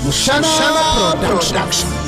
Mushana Production.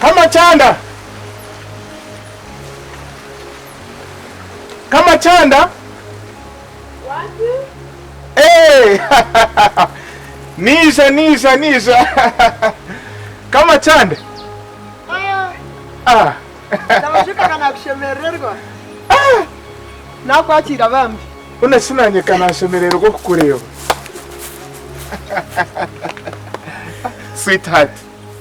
Kama chanda. Kama chanda. Wapi? Eh. Nisa. Kama chande. Ah. Ndabashika kana kushemererwa. Nakwakira bambi. Unasinanye kana shemererwa kukureba. Sweetheart.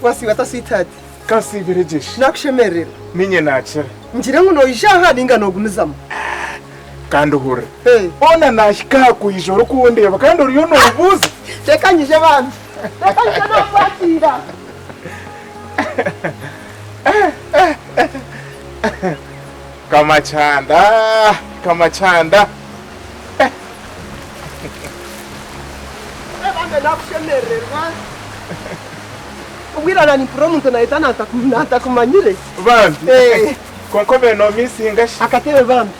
Wasi wata sweetheart. Kasi birejeshi. Nakushemererwa. Ninye nachira. Njire ngo ishaha ninga no gunizamo. Kandi uhure. Ona nashika ku ijoro kuwondeba kandi uriyo no ubuze. Tekanyije bambi. Tekanyije no kwakira. Kama chanda. Bambe nakushemererwa. Ubwirana ni promuntu naitana atakumanyire. Bambi. Konkobe no misinga shi. Akatebe bambi.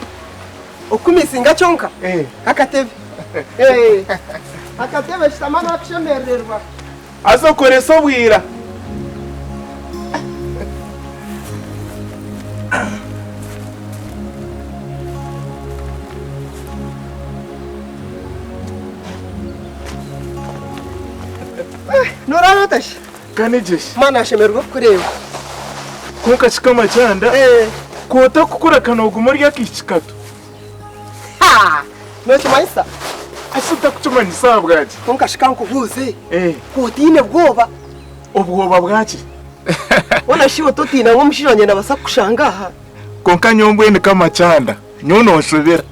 Okumisinga chonka. Akatebe. Akatebe shitamana nakushemererwa. Azokore so bwira. Norana tashi. Kanijeshi. Mana shemerwa kureba. Konka chikama chanda. Kota kukura kanogu muri yakishikatu. Ha! No chimaisa. Asuta kuchumanyisa bwaje. Konka shikanku buze. Kotine bwoba. Ubwoba bwaje. Ona shiwo totina ngo mushiranye nabasa kushangaha. Konka nyombwe ni kama chanda. Nyono nshobera.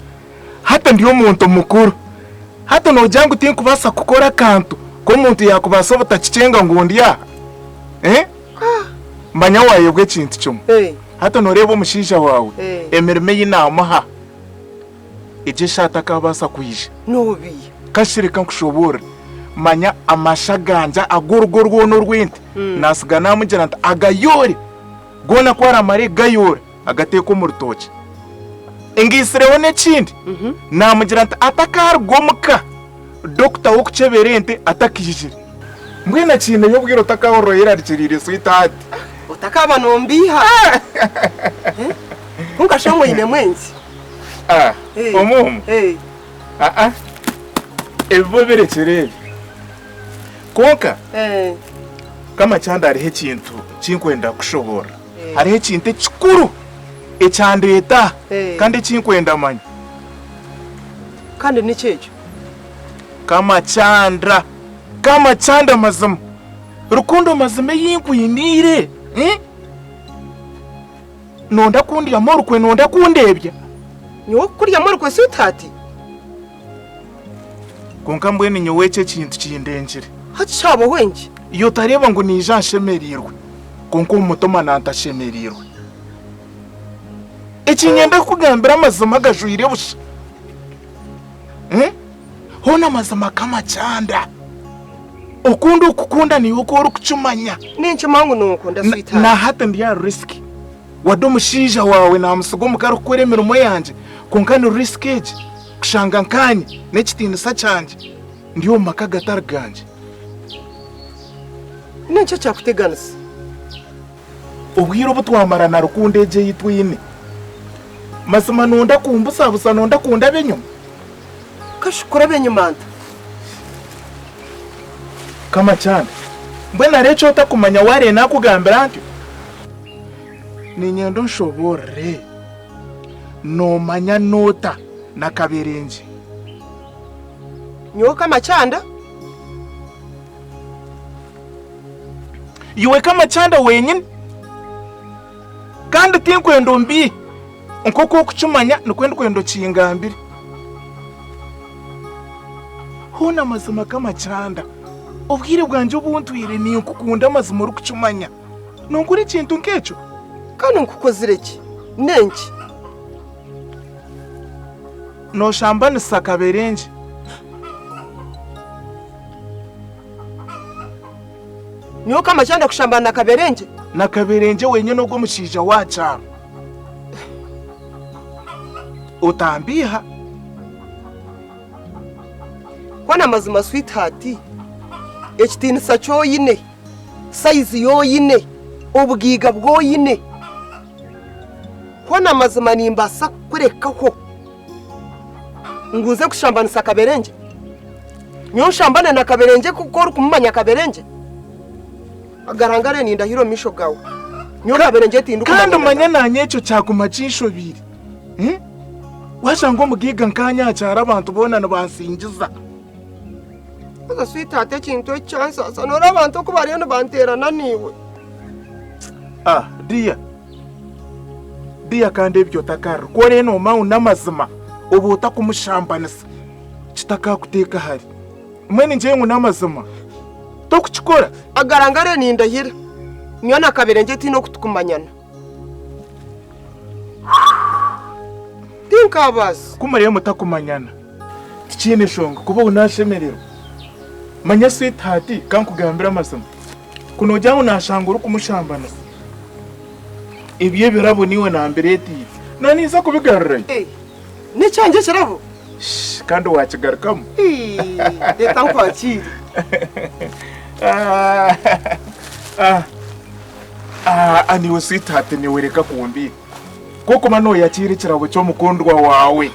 Hata ndiyo muntu mukuru. Hata no jangu tinkubasa kukora kantu. Ko muntu yakubasa butakicenga ngundi ya. Manya wayebwe kintu cyo. Hata noreba umushisha wawe. Emirime y'inama ha. Ije shata kabasa kuyije. Nobi. Kashirika nkushobora. Manya amashaganja agurugurwo no rwinte. Nasiga namugira nta agayore. Gona kwara mari gayore agateko mu rutoki. Ingisireho nekindi. Namugira nta atakar gomuka. Dokta wokucheberente atakijire. Mwena chine yobwira utakahoroyera rikirire sweetheart. Utakaba nombiha. Unkashango ine mwenzi. Omumu. Evo berekere. Konka. Kama chanda ari hekintu kinkwenda kushobora. Ari hekintu kikuru. Echandeta kandi kinkwenda manya. Kandi nichecho. Kama chanda mazima. Rukundo mazima yinkuyinire. Nonda kundi amoro kwe nonda kundebya. Nyo kuri amoro kwe sweetheart. Konka mbwene nyoweche kintu kindengere. Hati shabo wenji. Iyo tareba ngo ni Jean shemerirwe. Konko umutoma nantashemerirwe. Ekinyenda kugambira amazima gajuyire busha. Hona mazima kama chanda. Okundo ukukunda ni ukora kuchumanya. Ninche mangu nukunda sweetheart. Na hata ndiya riski. Wado mushija wawe na musugo mukaro kwere mirumo yanje. Konkano risk age. Kushanga nkanye nekitinisa cyanje. Ndiyo makaga targanje. Ninche cyakuteganisa. Ubwiro butwamara na rukunde je yitwine. Masima nonda kumbusa busa nonda kunda benyo. Kashukura benyumanda. Kama chanda. Mbwena recho utakumanya ware nakugambira ntyo. Ninyendo nshobore. No manya nota nakaberenje. Nyo kama chanda? Yuwe kama chanda wenyine. Kandi tinkwendo mbi. Nkoko kuchumanya nukwendo kwendo chingambiri. Hona mazima kama chanda. Ubwire bwanje ubuntwire ni ukukunda amazima uri kucumanya. Nonguri kintu nkecho. Kandi nkukozireki. Nenki. No shambani sakaberenje. Nyo kama chanda kushambana nakaberenje. Nakaberenje wenye no mushija wacha. Utambiha. Kwana mazima sweetheart. Ekitinisa cyoyine. Size yoyine. Ubwiga bwoyine. Kwana mazima nimbasa kurekaho. Nguze kushambana sakaberenje. Nyo shambana nakaberenje kuko uri kumanya kaberenje. agarangare ni ndahiro misho gawe nyorabere nje tinduka kandi umanya nanyecho cyaguma cyisho biri washango mugiga nkanya cyara abantu bonana bansingiza aka sweetheart kintu chance sanora abantu ko bari no banterana niwe dia kandi ibyo takara ko reno mawu namazima ubuta kumushambanisa kitaka kuteka hari mwene nje ngo namazima to kuchikora agarangare ni ndahira nyona kabere nje tino kutukumanyana tinka bas kumariye mutakumanyana tikine shonga kuba unashemerero manya sweetheart kankugambira amazima kuno jyangu nashangura kumushambana ibiye birabo niwe na mbireti naniza kubigarura ni cyanje kirabo kandi wakigarukamo leta nkwakira aniwe sweetheart niwereka kumbira koko mano yakire kirabo cyo mukundwa wawe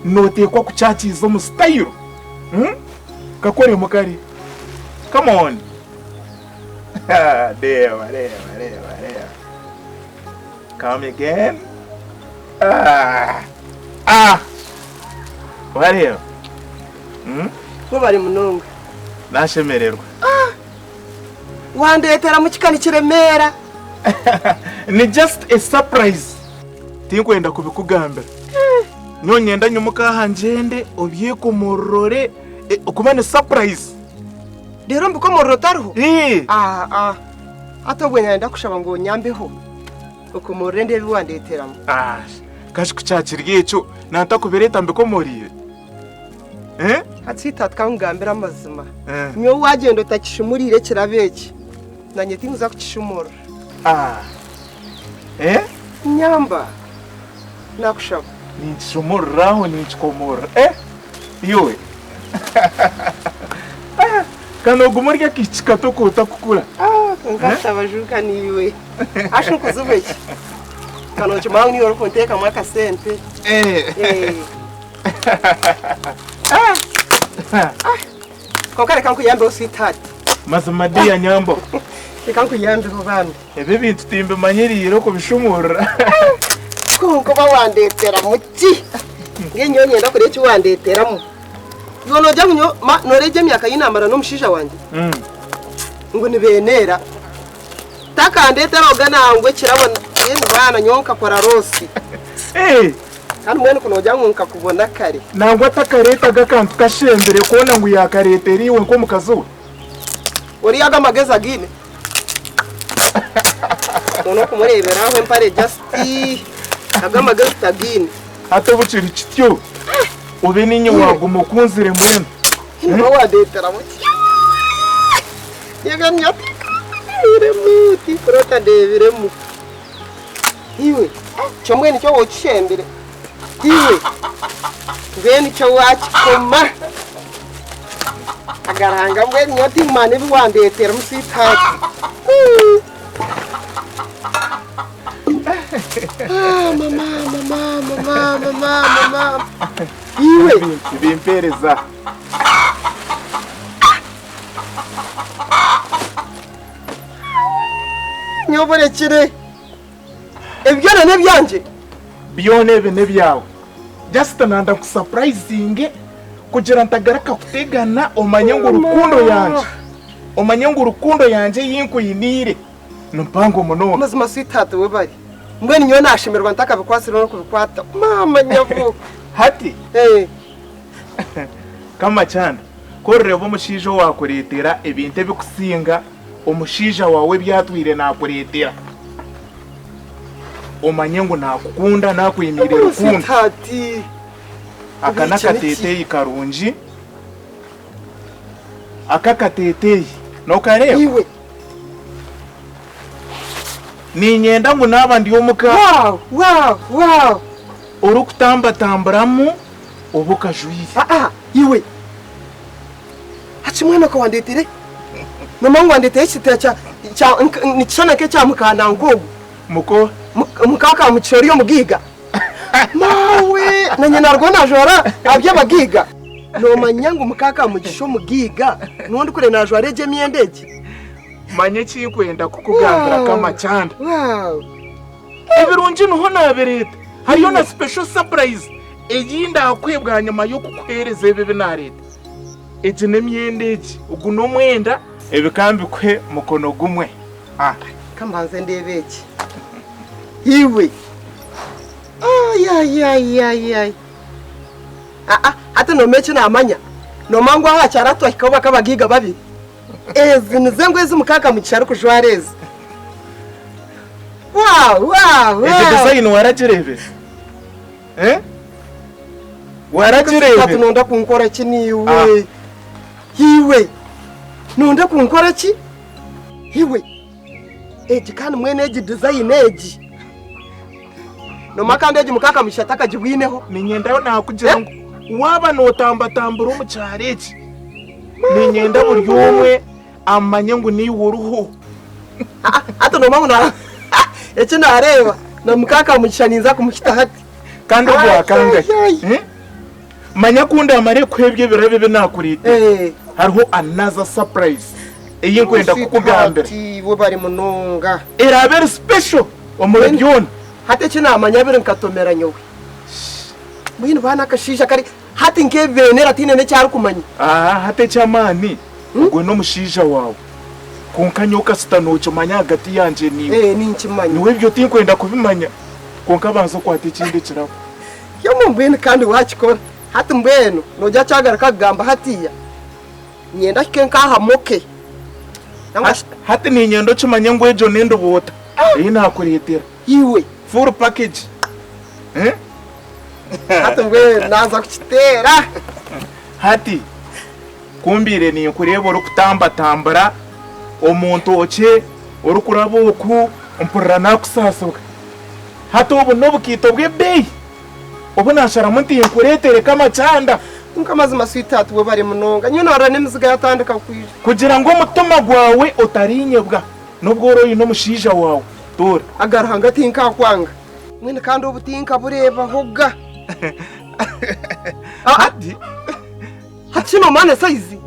notekwa kucyakizo mu style kakore mukari come on there. Come again. What here? Ko bari munonga. Nashemererwa. Wandetera mu kikani kiremera. Ni just a surprise. Tinkwenda kubikugambira. Nyonyenda nyumuka hanjende obye kumurore okubane surprise. Dero mbiko morotaro? Atobwe nyanda kushaba ngo nyambeho. Ukumurende biwandeteramo. Kashi kucyakiriye cyo natakubereta mbiko moriye. Atsita twangambira amazima. Nyo wagenda utakishimurire kirabeki. Nanye tinguza kukishimura. Nyamba. Nakushaba. Ninchumuraho ninchikomora. Yowe. Kano gumurya kichikato kota kukura. Ngatabajuka niwe. Asho kuzubeki. Kano chuma ni oro konteka mwaka sente. Kokare kanku yambe sweetheart. Mazamadi ya nyambo. Kanku yambe ko bana. Ebe bintu timbe manyiriro ko bishumura. Konko bawandetera muti. Ngenyonye ndakure cyo wandeteramo. Yono jamyo noreje myaka y'inamara no mushija wanje. Ngo nibenera. Takandetera oganangwe kirabona yenda bana nyonka kora rosi. Kandi mwene kuno jangunka kubona kare. Nangwa takareta gakantu kashembere kona ngo yakareteriwe nko mukazuba. Ori yaga mageza gine. Ono kumurebera aho empare justi. Aga mageza gine. Atobuciri kityo. Ube ninye waguma kunzire mwene. Ngo wadetera muti. Yaga nyati. Iremuti prota deviremu. Iwe. Chomwe ni cyo wochembere. Iwe. Ngeni cyo wakikoma. Agaranga mbwe nyoti mane biwandetera musitaki. Mama. Iwe bimpereza. Nyobore kire. Ebyana nebyanje. Byonebe nebyawe. Just nanda kusurprising kugira ntagaraka kutegana omanye ngo urukundo yanje yinku yinire. Numpango muno. Mazima sweetheart we bari. Mbweni nyo nashimirwa ntaka bikwasira no kubikwata. Mama nyavu. Hati. Kama cyane. Korrebo mushija wakuretera ebinte bikusinga umushija wawe byatwire nakuretera. Omanye ngo nakukunda nakwimire rukundo. Hati. Akana kateteye karunji. Akakateteye no kareba. Iwe. Ni nyenda ngo nabandi yo muka. Wow. Urukutamba tamburamu ubukajuyire. Iwe. Hachimwana ko wandetere. Mama ngwandeteye kitya ni chana ke cha mukana ngogo. Muko mukaka mucyori yo mugiga. Mawe nanye narwo najora abyabagiga. No manyangu mukaka mugisho mugiga. Nundi kure najwa reje myendege. manye kikwenda kukugambira kamachanda Wow. ebirungi niho nabireta hariyo na special surprise eyinda akwebwa nyuma yo kukwereza ebe binareta egi n'emyenda egi ugu n'omwenda ebikambikwe mukono gumwe Kambanze ndebeki. Iwe. Ay. Hata no mechi na amanya. No mangwa hacyara twakaba kabagiga babi. Ezi nizengo ezi mukaka mu cyaro kujwareza. Wow. egi design waragirebe waragirebe Hata nonda kunkora ki niwe. Iwe. Nonda kunkora ki? Iwe. Egi kandi mwene egi design egi. No makande egi mukaka mushataka jibwineho. ninyenda nakugira ngo waba notambatambura mu cyaro eki ninyenda buri umwe amanye ngo ni wuruho Hata no mangwa eki nareba na mukaka mushaniza kumukita hati kandi bwakanga manya kunda amare kwebye birabe binakurite hariho another surprise iyi kwenda kukugambira wo bari munonga era very special omurabyona hata eki namanya biri nkatomera nyowe mwini bana kashisha kari hati nkevenera tinene cyari kumanya hata cyamani gwe no mushija wawe konkanyoka sitanocho manya hagati yanje niwe ninkimanya niwe byo tinkwenda kubimanya konka banzo kwata ikindi kirabo yo mumbwini kandi wakikora hati mbweno nojya cyagara kagamba hatiya nyenda kenka moke hati ni nyendo kimanya ngo ejo nendo bota iyi nakuretera iwe full package hati mbweno naza kukitera hati kumbire ni kureba uri kutambatambura omuntu oche uri kurabuku mpurira nakusasoka hati ubu n'obukito bw'ebbeyi ubu nashara munti nkuretere kamachanda nkamazima sweetheart we bari munonga nyine ora n'emiziga yatandika kwije kugira ngo umutima gwawe utarinyebwa nubwo oroyi n'umushija wawe tora agarahanga tinka kwanga mwene kandi ubutinka bureba hoga hati no mane size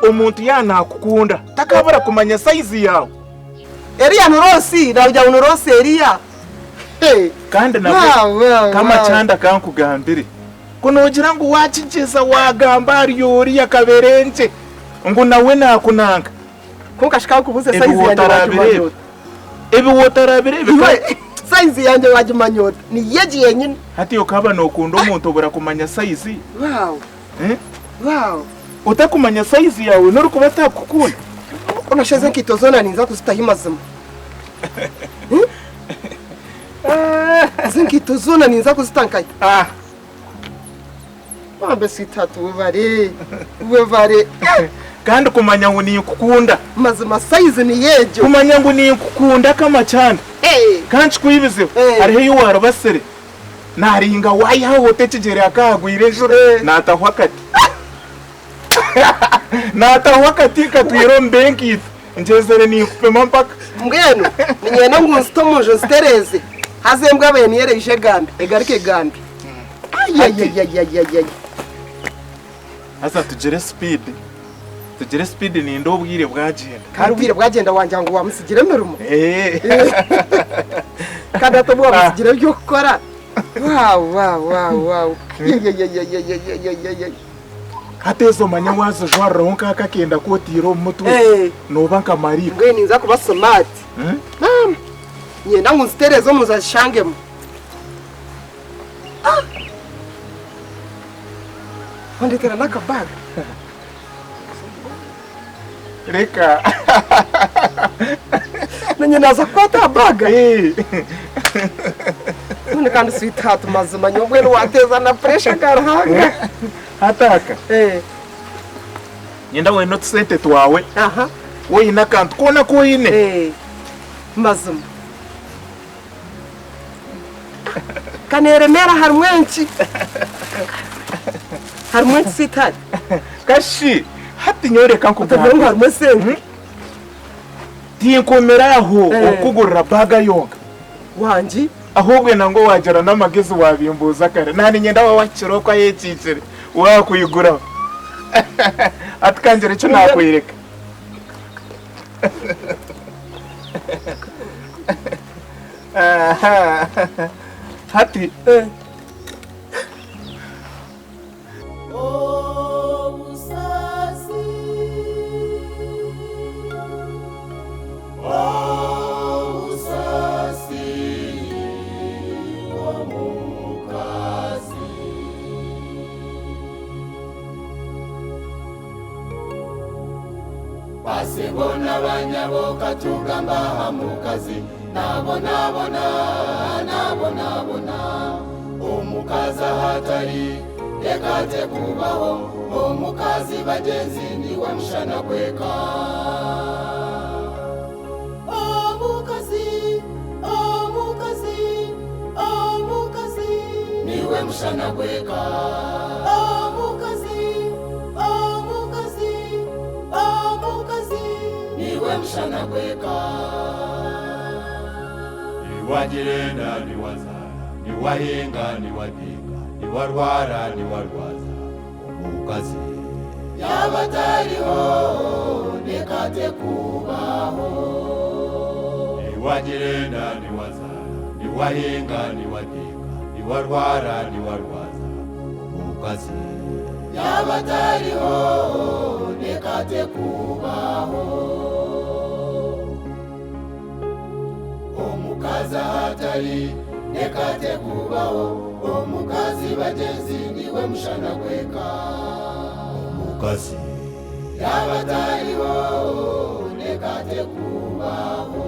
umuntu yanakukunda takabura kumanya size yawe Eria nurosi nabya nurosi Eria kandi nabwo kamachanda kankugambire kunogira ngo wakigeza wagambari yori yakaberenje ngo nawe nakunanga kunkashika kubuze size yanjye ebi wotarabire size yanjye wajimanyota ni yeji yenyine hati yokaba nokunda umuntu obura kumanya size wow utakumanya size yawe nuri kuba takukunda unasheze nkitozona ninza kuzitahimazima zinkitozona ninza kuzitankaye wambe sitatu wevare kandi kumanya ngo ni kukunda mazima size ni yejo kumanya ngo ni kukunda kamachanda kandi kuyibize hariho yuwaro basere naringa wayaho tekigere akagwire jure natahwa kati natahwa kati katwiro mbenki njezere ni kupema mpaka mbwenu ninyena ngo nsitomoje stereze hazembwa bene yereje gambi egarike gambi ay asa tugere speed ni ndo bwire bwagenda kandi ubwire bwagenda wanje ngo wamusigire merumo kandi atobwa wamusigire byo gukora wow hatezo manya wazo jwara ronka kakenda kotiro mutwe noba nkamari ngwe ninza kuba smart nyenda ngo stereze muzashangemo ondetera nakabaga reka nanye naza kwata baga none kandi sweetheart mazima nyobwe wateza na pressure garahanga hataka nyenda weno tusente twawe woyi nakantu kona koine mazima kaneremera harumwenchi sweetheart kashi hati nyore kankugamba ngo harumwese tinkomeraho okugurira baga yonga wanji ahubwe nango wagera n'amagezi wabimbuza kare nani nyenda wawakiro kwa yecicire wakuyigura atkangere cyo nakwireka hati Obusaasi Bw'Omukazi basibona banyaboka tugamba hamukazi nabona omukazi ahatari lekate kubaho omukazi bagenzi niwe mushana gweka omukazi niwe mushana gweka omukazi niwe mushana gweka niwagirenda niwazara niwahinga niwadinga niwarwara niwarwaza omukazi yabatariho lekate kubaho niwagirenda niwazara niwahinga niwadinga niwarwara niwarwaza omukazi yabatariho lekate kubaho omukazi ahatari lekate kubaho omukazi bagenzi niwe mushana gweka omukazi yabatariho lekate kubaho